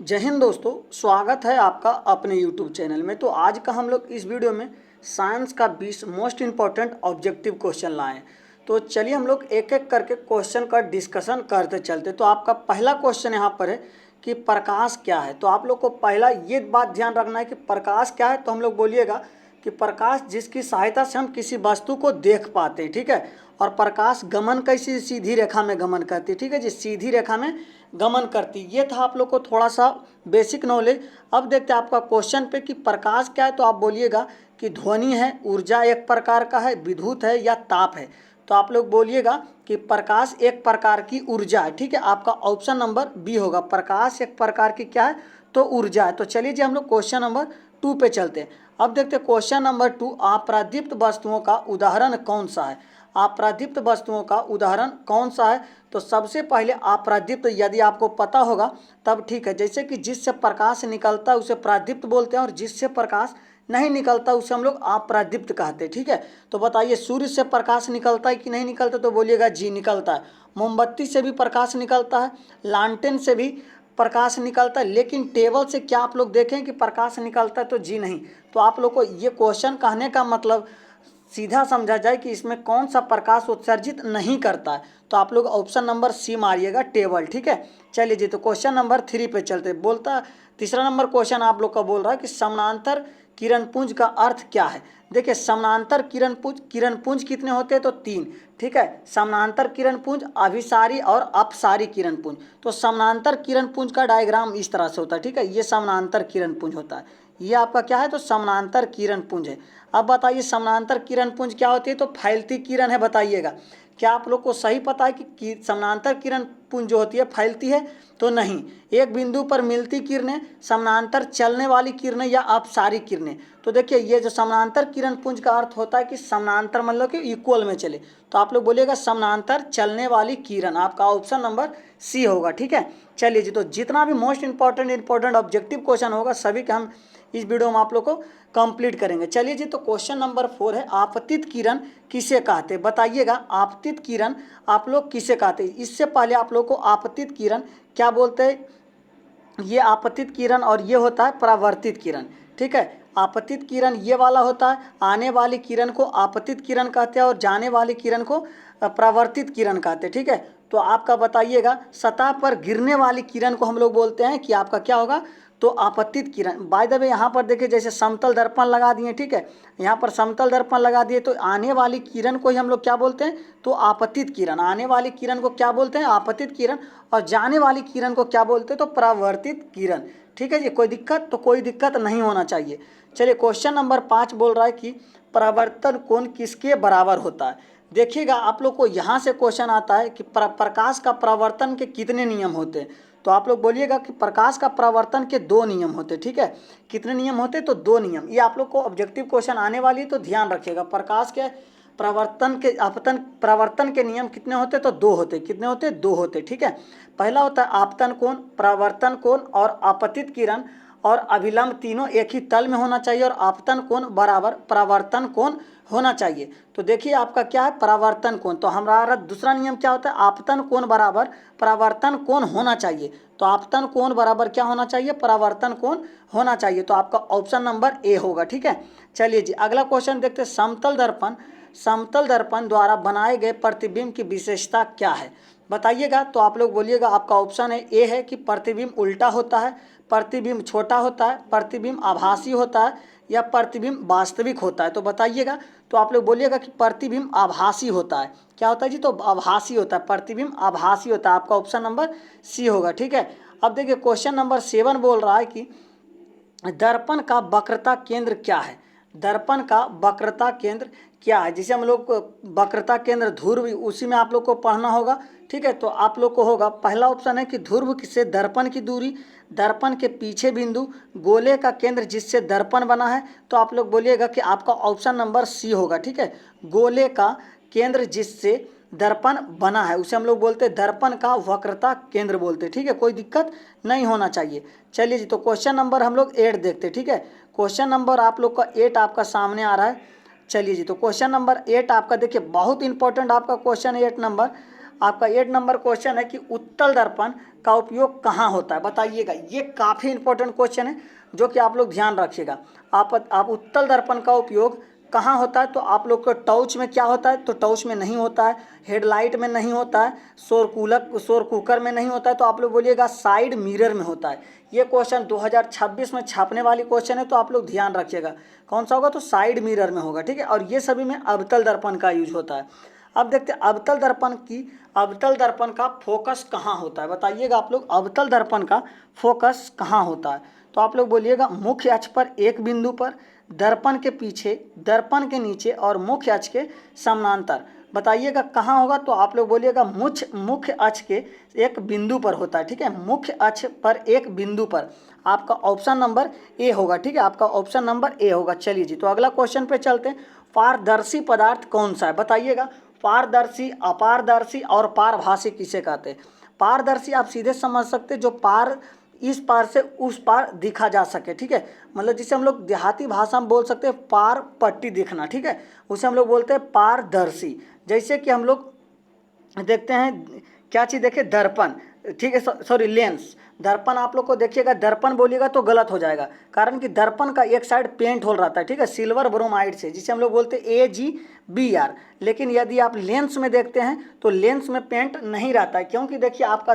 जय हिंद दोस्तों, स्वागत है आपका अपने YouTube चैनल में। तो आज का हम लोग इस वीडियो में साइंस का 20 मोस्ट इम्पॉर्टेंट ऑब्जेक्टिव क्वेश्चन लाए हैं। तो चलिए हम लोग एक एक करके क्वेश्चन का डिस्कशन करते चलते। तो आपका पहला क्वेश्चन यहाँ पर है कि प्रकाश क्या है। तो आप लोग को पहला ये बात ध्यान रखना है कि प्रकाश क्या है। तो हम लोग बोलिएगा कि प्रकाश जिसकी सहायता से हम किसी वस्तु को देख पाते हैं, ठीक है। और प्रकाश गमन कैसी सीधी रेखा में गमन करती है, ठीक है जी, सीधी रेखा में गमन करती। ये था आप लोग को थोड़ा सा बेसिक नॉलेज। अब देखते हैं आपका क्वेश्चन पे कि प्रकाश क्या है। तो आप बोलिएगा कि ध्वनि है, ऊर्जा एक प्रकार का है, विद्युत है या ताप है। तो आप लोग बोलिएगा कि प्रकाश एक प्रकार की ऊर्जा है, ठीक है। आपका ऑप्शन नंबर बी होगा, प्रकाश एक प्रकार की क्या है तो ऊर्जा है। तो चलिए जी हम लोग क्वेश्चन नंबर 2 पे चलते हैं। अब देखते हैं क्वेश्चन नंबर 2, अप्रदीप्त वस्तुओं का उदाहरण कौन सा है। अप्रदीप्त वस्तुओं का उदाहरण कौन सा है। तो सबसे पहले अप्रदीप्त यदि आपको पता होगा तब ठीक है। जैसे कि जिससे प्रकाश निकलता है उसे प्रदीप्त बोलते हैं और जिससे प्रकाश नहीं निकलता उसे हम लोग अप्रदीप्त कहते हैं, ठीक है। तो बताइए सूर्य से प्रकाश निकलता है कि नहीं निकलता। तो बोलिएगा जी निकलता है। मोमबत्ती से भी प्रकाश निकलता है, लालटेन से भी प्रकाश निकलता है, लेकिन टेबल से क्या आप लोग देखें कि प्रकाश निकलता है। तो जी नहीं। तो आप लोग को ये क्वेश्चन कहने का मतलब सीधा समझा जाए कि इसमें कौन सा प्रकाश उत्सर्जित नहीं करता है। तो आप लोग ऑप्शन नंबर सी मारिएगा, टेबल, ठीक है। चलिए जी तो क्वेश्चन नंबर 3 पे चलते। बोलता तीसरा नंबर क्वेश्चन आप लोग का बोल रहा है कि समानांतर किरणपुंज का अर्थ क्या है। देखिए समानांतर किरणपुंज कितने होते हैं तो 3, ठीक है। समानांतर किरणपुंज, अभिसारी और अपसारी किरणपुंज। तो समानांतर किरणपुंज का डायग्राम इस तरह से होता है, ठीक है। ये समानांतर किरणपुंज होता है, ये आपका क्या है तो समानांतर किरणपुंज है। अब बताइए समानांतर किरणपुंज क्या होती है। तो फैलती किरण है। बताइएगा क्या आप लोग को सही पता है कि समानांतर किरणपुंज जो होती है फैलती है। तो नहीं, एक बिंदु पर मिलती किरणें, समानांतर चलने वाली किरणें या अपसारी किरणें। तो देखिए ये जो समानांतर किरणपुंज का अर्थ होता है कि समानांतर मतलब कि इक्वल में चले। तो आप लोग बोलिएगा समानांतर चलने वाली किरण। आपका ऑप्शन नंबर सी होगा, ठीक है। चलिए जी तो जितना भी मोस्ट इंपॉर्टेंट ऑब्जेक्टिव क्वेश्चन होगा सभी के हम इस वीडियो में आप लोग को कंप्लीट करेंगे। चलिए जी तो क्वेश्चन नंबर 4 है, आपतित किरण किसे कहते हैं। बताइएगा आपतित किरण आप लोग किसे कहते हैं। इससे पहले आप लोग को आपतित किरण क्या बोलते हैं। ये आपतित किरण और ये होता है परावर्तित किरण, ठीक है। आपतित किरण ये वाला होता है, आने वाली किरण को आपतित किरण कहते हैं और जाने वाली किरण को परावर्तित किरण कहते हैं, ठीक है। तो आपका बताइएगा सतह पर गिरने वाली किरण को हम लोग बोलते हैं कि आपका क्या होगा तो आपतित किरण। बाय द वे यहाँ पर देखिए जैसे समतल दर्पण लगा दिए, ठीक है। यहाँ पर समतल दर्पण लगा दिए तो आने वाली किरण को ही हम लोग क्या बोलते हैं तो आपतित किरण। आने वाली किरण को क्या बोलते हैं आपतित किरण और जाने वाली किरण को क्या बोलते हैं तो परावर्तित किरण, ठीक है जी। कोई दिक्कत तो कोई दिक्कत नहीं होना चाहिए। चलिए क्वेश्चन नंबर 5 बोल रहा है कि परावर्तन कोण किसके बराबर होता है। देखिएगा आप लोग को यहाँ से क्वेश्चन आता है कि प्रकाश का परावर्तन के कितने नियम होते हैं। तो आप लोग बोलिएगा कि प्रकाश का परावर्तन के 2 नियम होते, ठीक है। कितने नियम होते तो 2 नियम। ये आप लोग को ऑब्जेक्टिव क्वेश्चन आने वाली है तो ध्यान रखिएगा। प्रकाश के परावर्तन के नियम कितने होते तो 2 होते। कितने होते 2 होते, ठीक है। पहला होता है आपतन कोण, परावर्तन कोण और आपतित किरण और अभिलंब तीनों एक ही तल में होना चाहिए और आपतन कोण बराबर परावर्तन कोण होना चाहिए। तो देखिए आपका क्या है परावर्तन कोण। तो हमारा दूसरा नियम क्या होता है आपतन कोण बराबर परावर्तन कोण होना चाहिए। तो आपतन कोण बराबर क्या होना चाहिए परावर्तन कोण होना चाहिए। तो आपका ऑप्शन नंबर ए होगा, ठीक है। चलिए जी अगला क्वेश्चन देखते हैं, समतल दर्पण द्वारा बनाए गए प्रतिबिंब की विशेषता क्या है। बताइएगा तो आप लोग बोलिएगा आपका ऑप्शन है ए है कि प्रतिबिंब उल्टा होता है, प्रतिबिंब छोटा होता है, प्रतिबिंब आभासी होता है या प्रतिबिंब वास्तविक होता है। तो बताइएगा तो आप लोग बोलिएगा कि प्रतिबिंब आभासी होता है। क्या होता है जी तो आभासी होता है, प्रतिबिंब आभासी होता है। आपका ऑप्शन नंबर सी होगा, ठीक है। अब देखिए क्वेश्चन नंबर 7 बोल रहा है कि दर्पण का वक्रता केंद्र क्या है। दर्पण का वक्रता केंद्र क्या है। जैसे हम लोग वक्रता केंद्र ध्रुव उसी में आप लोग को पढ़ना होगा, ठीक है। तो आप लोग को होगा पहला ऑप्शन है कि ध्रुव से दर्पण की दूरी, दर्पण के पीछे बिंदु, गोले का केंद्र जिससे दर्पण बना है। तो आप लोग बोलिएगा कि आपका ऑप्शन नंबर सी होगा, ठीक है। गोले का केंद्र जिससे दर्पण बना है उसे हम लोग बोलते हैं दर्पण का वक्रता केंद्र बोलते हैं, ठीक है। कोई दिक्कत नहीं होना चाहिए। चलिए जी तो क्वेश्चन नंबर हम लोग 8 देखते हैं, ठीक है। क्वेश्चन नंबर आप लोग का 8 आपका सामने आ रहा है। चलिए जी तो क्वेश्चन नंबर 8 आपका देखिए बहुत इंपॉर्टेंट आपका क्वेश्चन है 8 नंबर। आपका 8 नंबर क्वेश्चन है कि उत्तल दर्पण का उपयोग कहाँ होता है, बताइएगा। ये काफ़ी इंपॉर्टेंट क्वेश्चन है जो कि आप लोग ध्यान रखिएगा। आप उत्तल दर्पण का उपयोग कहाँ होता है, तो आप लोग को टॉर्च में क्या होता है, तो टॉर्च में नहीं होता है, हेडलाइट में नहीं होता है, शोर कुकर में नहीं होता है, तो आप लोग बोलिएगा साइड मिरर में होता है। ये क्वेश्चन 2026 में छापने वाली क्वेश्चन है, तो आप लोग ध्यान रखिएगा कौन सा होगा, तो साइड मिरर में होगा, ठीक है। और ये सभी में अवतल दर्पण का यूज होता है। अब देखते हैं अवतल दर्पण का फोकस कहाँ होता है, बताइएगा आप लोग। अवतल दर्पण का फोकस कहाँ होता है, तो आप लोग बोलिएगा मुख्य अक्ष पर एक बिंदु पर, दर्पण के पीछे, दर्पण के नीचे और मुख्य अक्ष के समानांतर। बताइएगा कहाँ होगा, तो आप लोग बोलिएगा मुख्य अक्ष के एक बिंदु पर होता है, ठीक है। मुख्य अक्ष पर एक बिंदु पर आपका ऑप्शन नंबर ए होगा, ठीक है। आपका ऑप्शन नंबर ए होगा। चलिए जी, तो अगला क्वेश्चन पे चलते हैं। पारदर्शी पदार्थ कौन सा है, बताइएगा। पारदर्शी, अपारदर्शी और पारभासी किसे कहते हैं। पारदर्शी आप सीधे समझ सकते हैं, जो पार इस पार से उस पार दिखा जा सके, ठीक है। मतलब जिसे हम लोग देहाती भाषा में बोल सकते हैं पार पट्टी दिखना, ठीक है, उसे हम लोग बोलते हैं पारदर्शी। जैसे कि हम लोग देखते हैं क्या चीज़ देखे, दर्पण, ठीक है, सॉरी लेंस। दर्पण आप लोग को देखिएगा, दर्पण बोलिएगा तो गलत हो जाएगा, कारण कि दर्पण का एक साइड पेंट होल रहता है, ठीक है, सिल्वर ब्रोमाइड से, जिसे हम लोग बोलते हैं AgBr। लेकिन यदि आप लेंस में देखते हैं तो लेंस में पेंट नहीं रहता है, क्योंकि देखिए आपका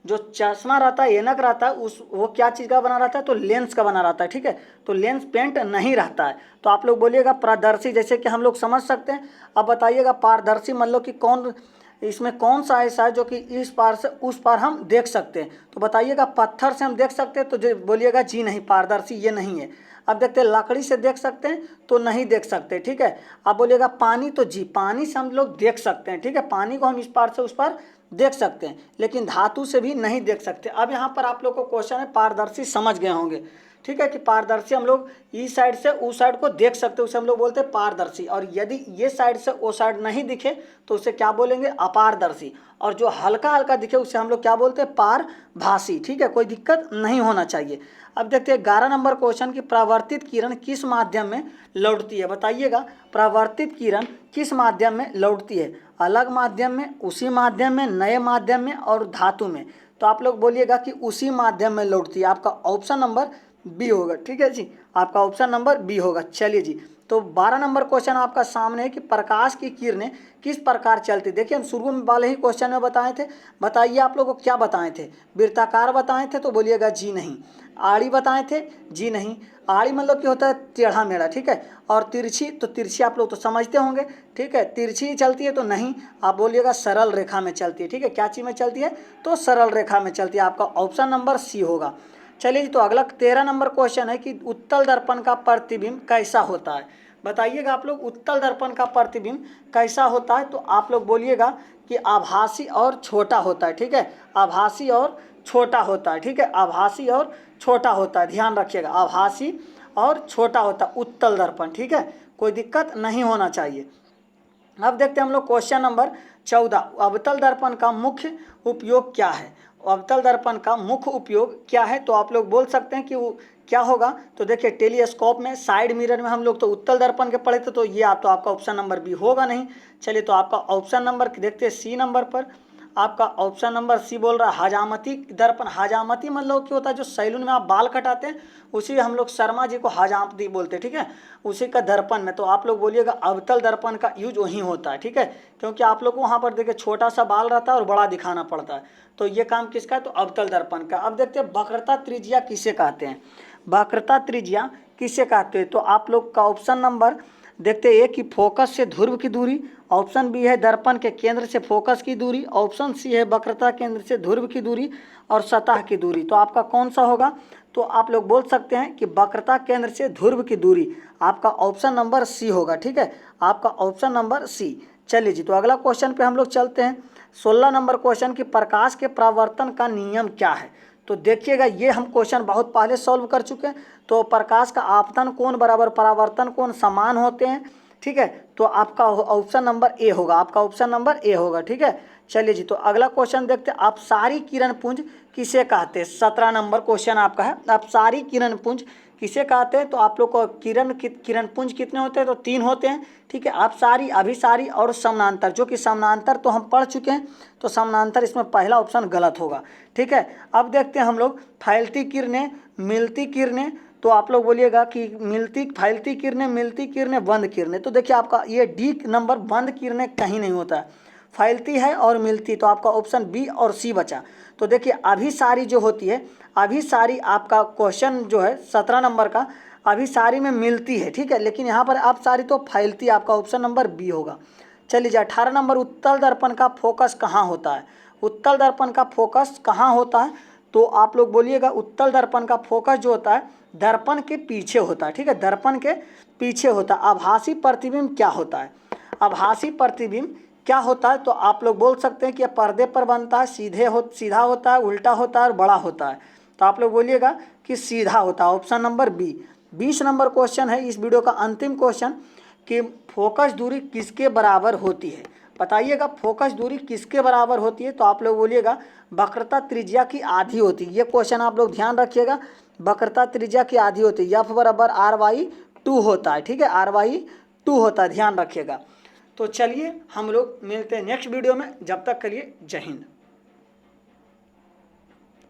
जो चश्मा रहता है, ऐनक रहता है, वो क्या चीज़ का बना रहता है, तो लेंस का बना रहता है, ठीक है। तो लेंस पेंट नहीं रहता है, तो आप लोग बोलिएगा पारदर्शी, जैसे कि हम लोग समझ सकते हैं। अब बताइएगा पारदर्शी मतलब कि कौन, इसमें कौन सा ऐसा है जो कि इस पार से उस पार हम देख सकते हैं, तो बताइएगा पत्थर से हम देख सकते हैं, तो जो बोलिएगा जी नहीं, पारदर्शी ये नहीं है। अब देखते हैं लकड़ी से देख सकते हैं, तो नहीं देख सकते, ठीक है। अब बोलिएगा पानी, तो जी पानी से हम लोग देख सकते हैं, ठीक है, पानी को हम इस पार से उस पार देख सकते हैं, लेकिन धातु से भी नहीं देख सकते। अब यहाँ पर आप लोग को क्वेश्चन है, पारदर्शी समझ गए होंगे, ठीक है, कि पारदर्शी हम लोग इस साइड से उस साइड को देख सकते हैं, उसे हम लोग बोलते हैं पारदर्शी। और यदि ये साइड से वो साइड नहीं दिखे तो उसे क्या बोलेंगे, अपारदर्शी। और जो हल्का हल्का दिखे उसे हम लोग क्या बोलते हैं, पारभासी, ठीक है, कोई दिक्कत नहीं होना चाहिए। अब देखते हैं 11 नंबर क्वेश्चन की परावर्तित किरण किस माध्यम में लौटती है, बताइएगा। परावर्तित किरण किस माध्यम में लौटती है, अलग माध्यम में, उसी माध्यम में, नए माध्यम में और धातु में। तो आप लोग बोलिएगा कि उसी माध्यम में लौटती है, आपका ऑप्शन नंबर बी होगा, ठीक है जी, आपका ऑप्शन नंबर बी होगा। चलिए जी, तो 12 नंबर क्वेश्चन आपका सामने है कि प्रकाश की किरणें किस प्रकार चलती। देखिए हम शुरू में वाले ही क्वेश्चन में बताए थे, बताइए आप लोगों को क्या बताए थे, वृत्ताकार बताए थे, तो बोलिएगा जी नहीं। आड़ी बताए थे, जी नहीं। आड़ी मतलब कि होता है टेढ़ा मेढ़ा, ठीक है। और तिरछी, तो तिरछी आप लोग तो समझते होंगे, ठीक है, तिरछी चलती है, तो नहीं, आप बोलिएगा सरल रेखा में चलती है, ठीक है। क्या चीज़ में चलती है, तो सरल रेखा में चलती है, आपका ऑप्शन नंबर सी होगा। चलिए जी, तो अगला 13 नंबर क्वेश्चन है कि उत्तल दर्पण का प्रतिबिंब कैसा होता है, बताइएगा आप लोग। उत्तल दर्पण का प्रतिबिंब कैसा होता है, तो आप लोग बोलिएगा कि आभासी और छोटा होता है, ठीक है, आभासी और छोटा होता है, ठीक है, आभासी और छोटा होता है, ध्यान रखिएगा, आभासी और छोटा होता है उत्तल दर्पण, ठीक है, कोई दिक्कत नहीं होना चाहिए। अब देखते हैं हम लोग क्वेश्चन नंबर 14, अवतल दर्पण का मुख्य उपयोग क्या है। अवतल दर्पण का मुख्य उपयोग क्या है, तो आप लोग बोल सकते हैं कि वो क्या होगा, तो देखिए टेलीस्कोप में, साइड मिरर में, हम लोग तो उत्तल दर्पण के पढ़े थे, तो ये आप तो आपका ऑप्शन नंबर बी होगा नहीं। चलिए, तो आपका ऑप्शन नंबर देखते हैं सी नंबर पर, आपका ऑप्शन नंबर सी बोल रहा है हजामती दर्पण। हजामती मतलब क्या होता है, जो सैलून में आप बाल कटाते हैं उसी हम लोग शर्मा जी को हजामती बोलते हैं, ठीक है, उसी का दर्पण में। तो आप लोग बोलिएगा अवतल दर्पण का यूज वहीं होता है, ठीक है, क्योंकि आप लोग को वहाँ पर देखिए छोटा सा बाल रहता है और बड़ा दिखाना पड़ता है, तो ये काम किसका है, तो अवतल दर्पण का। अब देखते हैं वक्रता त्रिज्या किसे कहते हैं, वक्रता त्रिज्या किसे कहते हैं, तो आप लोग का ऑप्शन नंबर देखते हैं, ए कि फोकस से ध्रुव की दूरी, ऑप्शन बी है दर्पण के केंद्र से फोकस की दूरी, ऑप्शन सी है वक्रता केंद्र से ध्रुव की दूरी और सतह की दूरी। तो आपका कौन सा होगा, तो आप लोग बोल सकते हैं कि वक्रता केंद्र से ध्रुव की दूरी, आपका ऑप्शन नंबर सी होगा, ठीक है, आपका ऑप्शन नंबर सी। चलिए जी, तो अगला क्वेश्चन पे हम लोग चलते हैं। 16 नंबर क्वेश्चन की प्रकाश के परावर्तन का नियम क्या है, तो देखिएगा ये हम क्वेश्चन बहुत पहले सॉल्व कर चुके हैं। तो प्रकाश का आपतन कोण बराबर परावर्तन कोण समान होते हैं, ठीक है, तो आपका ऑप्शन नंबर ए होगा, आपका ऑप्शन नंबर ए होगा, ठीक है। चलिए जी, तो अगला क्वेश्चन देखते हैं, अपसारी किरण पुंज किसे कहते हैं। 17 नंबर क्वेश्चन आपका है, अपसारी किरण पुंज किसे कहते हैं, तो आप लोग को किरण पुंज कितने होते हैं, तो 3 होते हैं। ठीक है, अपसारी, अभिसारी और समानांतर, जो कि समानांतर तो हम पढ़ चुके हैं, तो समानांतर इसमें पहला ऑप्शन गलत होगा। ठीक है, अब देखते हैं हम लोग फैलती किरणें, मिलती किरणें। तो आप लोग बोलिएगा कि फैलती किरणें, मिलती किरणें, बंद किरणें। तो देखिए आपका ये डी नंबर, बंद किरणें कहीं नहीं होता है, फैलती है और मिलती, तो आपका ऑप्शन बी और सी बचा। तो देखिए अभिसारी जो होती है, अभिसारी आपका क्वेश्चन जो है 17 नंबर का, अभिसारी में मिलती है। ठीक है, लेकिन यहाँ पर अपसारी तो फैलती, आपका ऑप्शन नंबर बी होगा। चलिए 18 नंबर, उत्तल दर्पण का फोकस कहाँ होता है। उत्तल दर्पण का फोकस कहाँ होता है, तो आप लोग बोलिएगा उत्तल दर्पण का फोकस जो होता है दर्पण के पीछे होता है। ठीक है, दर्पण के पीछे होता है। आभासी प्रतिबिंब क्या होता है, आभासी प्रतिबिंब क्या होता है, तो आप लोग बोल सकते हैं कि यह पर्दे पर बनता है, सीधा होता है, उल्टा होता है और बड़ा होता है। तो आप लोग बोलिएगा कि सीधा होता है, option number B. 20 number question है इस वीडियो का अंतिम क्वेश्चन कि फोकस दूरी किसके बराबर होती है। बताइएगा फोकस दूरी किसके बराबर होती है, तो आप लोग बोलिएगा वक्रता त्रिज्या की आधी होती है। ये क्वेश्चन आप लोग ध्यान रखिएगा, वक्रता त्रिज्या की आधी होती है, एफ बराबर r/2 होता है। ठीक है, r/2 होता है, ध्यान रखिएगा। तो चलिए हम लोग मिलते हैं नेक्स्ट वीडियो में, जब तक के लिए जय हिंद।